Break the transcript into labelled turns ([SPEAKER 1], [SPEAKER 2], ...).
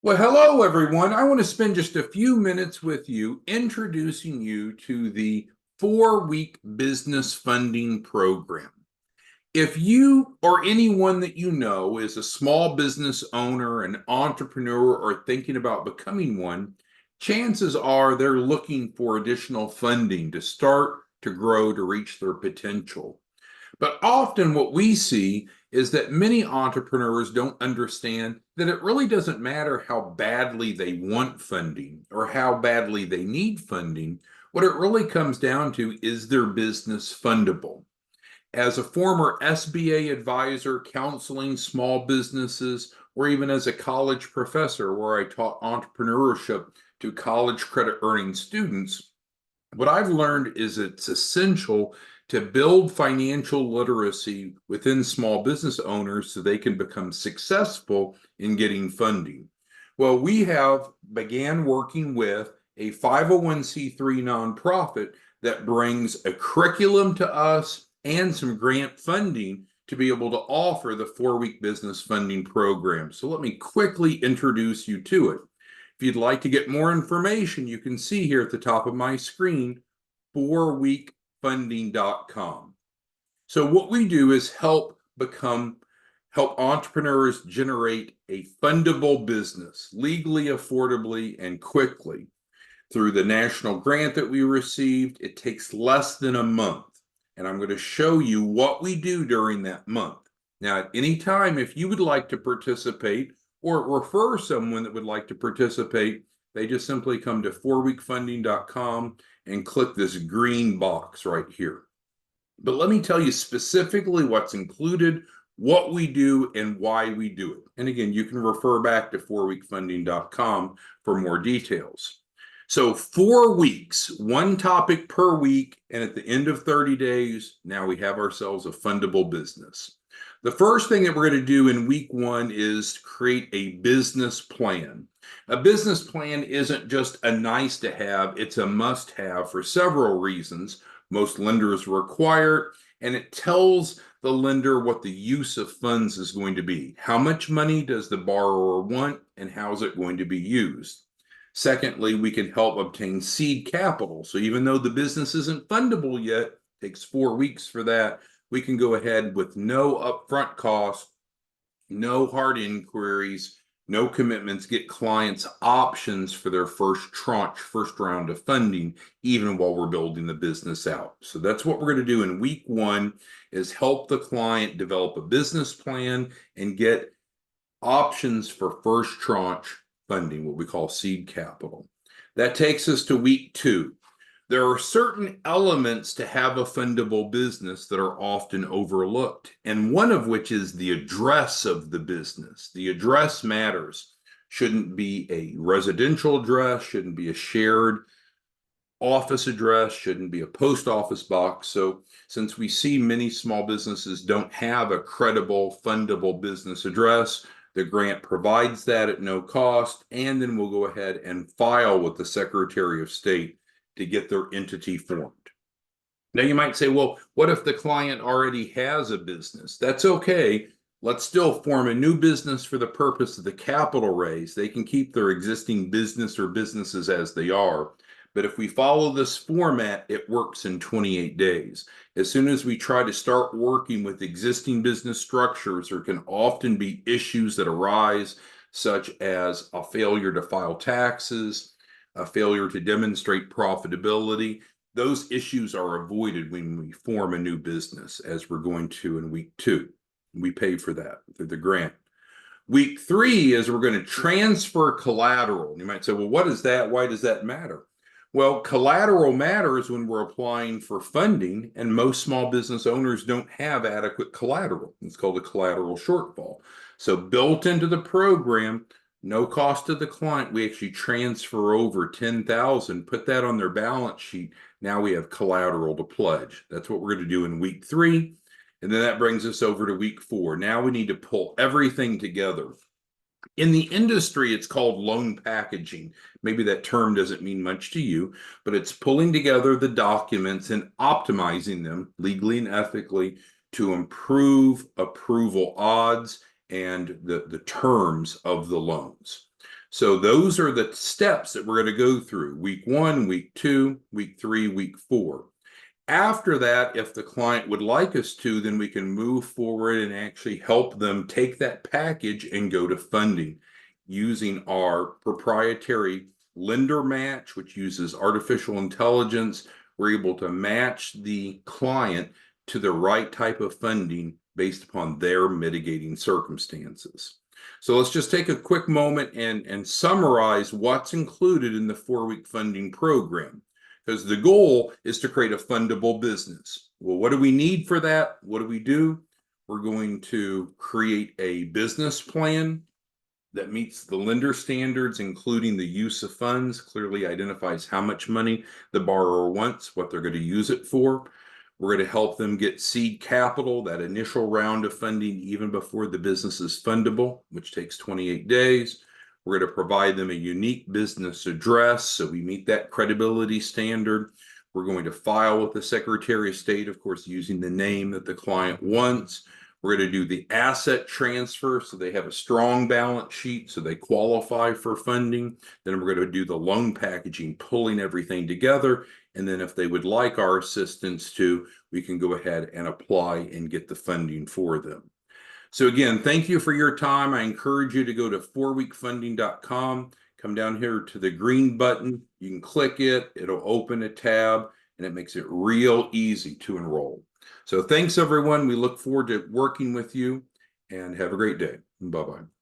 [SPEAKER 1] Well, hello, everyone. I want to spend just a few minutes with you introducing you to the 4-week business funding program. If you or anyone that you know is a small business owner, an entrepreneur, or thinking about becoming one, chances are they're looking for additional funding to start, to grow, to reach their potential. But often what we see is that many entrepreneurs don't understand that it really doesn't matter how badly they want funding or how badly they need funding. What it really comes down to is their business fundable. As a former SBA advisor counseling small businesses, or even as a college professor where I taught entrepreneurship to college credit earning students, what I've learned is it's essential to build financial literacy within small business owners so they can become successful in getting funding. Well, we have began working with a 501c3 nonprofit that brings a curriculum to us and some grant funding to be able to offer the 4-week business funding program. So let me quickly introduce you to it. If you'd like to get more information, you can see here at the top of my screen, 4weekfunding.com. So what we do is help entrepreneurs generate a fundable business legally, affordably, and quickly. Through the national grant that we received, it takes less than a month. And I'm going to show you what we do during that month. Now, at any time, if you would like to participate or refer someone that would like to participate, they just simply come to 4weekfunding.com and click this green box right here. But let me tell you specifically what's included, what we do, and why we do it. And again, you can refer back to 4weekfunding.com for more details. So 4 weeks, one topic per week, and at the end of 30 days, now we have ourselves a fundable business. The first thing that we're going to do in week 1 is create a business plan. A business plan isn't just a nice to have, it's a must have for several reasons. Most lenders require it, and it tells the lender what the use of funds is going to be. How much money does the borrower want, and how is it going to be used? Secondly, we can help obtain seed capital. So even though the business isn't fundable yet, it takes 4 weeks for that, we can go ahead with no upfront cost, no hard inquiries, no commitments, get clients options for their first tranche, first round of funding, even while we're building the business out. So that's what we're going to do in week 1 is help the client develop a business plan and get options for first tranche funding, what we call seed capital. That takes us to week 2. There are certain elements to have a fundable business that are often overlooked, and one of which is the address of the business. The address matters. Shouldn't be a residential address, shouldn't be a shared office address, shouldn't be a post office box. So since we see many small businesses don't have a credible, fundable business address, the grant provides that at no cost, and then we'll go ahead and file with the Secretary of State to get their entity formed. Now you might say, well, what if the client already has a business? That's okay. Let's still form a new business for the purpose of the capital raise. They can keep their existing business or businesses as they are. But if we follow this format, it works in 28 days. As soon as we try to start working with existing business structures, there can often be issues that arise, such as a failure to file taxes, a failure to demonstrate profitability. Those issues are avoided when we form a new business, as we're going to in week 2. We pay for that through the grant. Week 3 is we're going to transfer collateral. You might say, well, what is that? Why does that matter? Well, collateral matters when we're applying for funding, and most small business owners don't have adequate collateral. It's called a collateral shortfall. So built into the program, no cost to the client, we actually transfer over $10,000, put that on their balance sheet. Now we have collateral to pledge. That's what we're going to do in week 3. And then that brings us over to week 4. Now we need to pull everything together. In the industry, it's called loan packaging. Maybe that term doesn't mean much to you, but it's pulling together the documents and optimizing them legally and ethically to improve approval odds and the terms of the loans. So those are the steps that we're going to go through: week 1, week 2, week 3, week 4. After that, if the client would like us to, then we can move forward and actually help them take that package and go to funding using our proprietary lender match, which uses artificial intelligence. We're able to match the client to the right type of funding based upon their mitigating circumstances. So let's just take a quick moment and summarize what's included in the 4-week funding program, because the goal is to create a fundable business. Well, what do we need for that? What do we do? We're going to create a business plan that meets the lender standards, including the use of funds, clearly identifies how much money the borrower wants, what they're going to use it for. We're going to help them get seed capital, that initial round of funding, even before the business is fundable, which takes 28 days. We're going to provide them a unique business address, so we meet that credibility standard. We're going to file with the Secretary of State, of course, using the name that the client wants. We're going to do the asset transfer, so they have a strong balance sheet, so they qualify for funding. Then we're going to do the loan packaging, pulling everything together. And then if they would like our assistance too, we can go ahead and apply and get the funding for them. So again, thank you for your time. I encourage you to go to 4weekfunding.com, come down here to the green button. You can click it, it'll open a tab, and it makes it real easy to enroll. So thanks, everyone. We look forward to working with you, and have a great day. Bye-bye.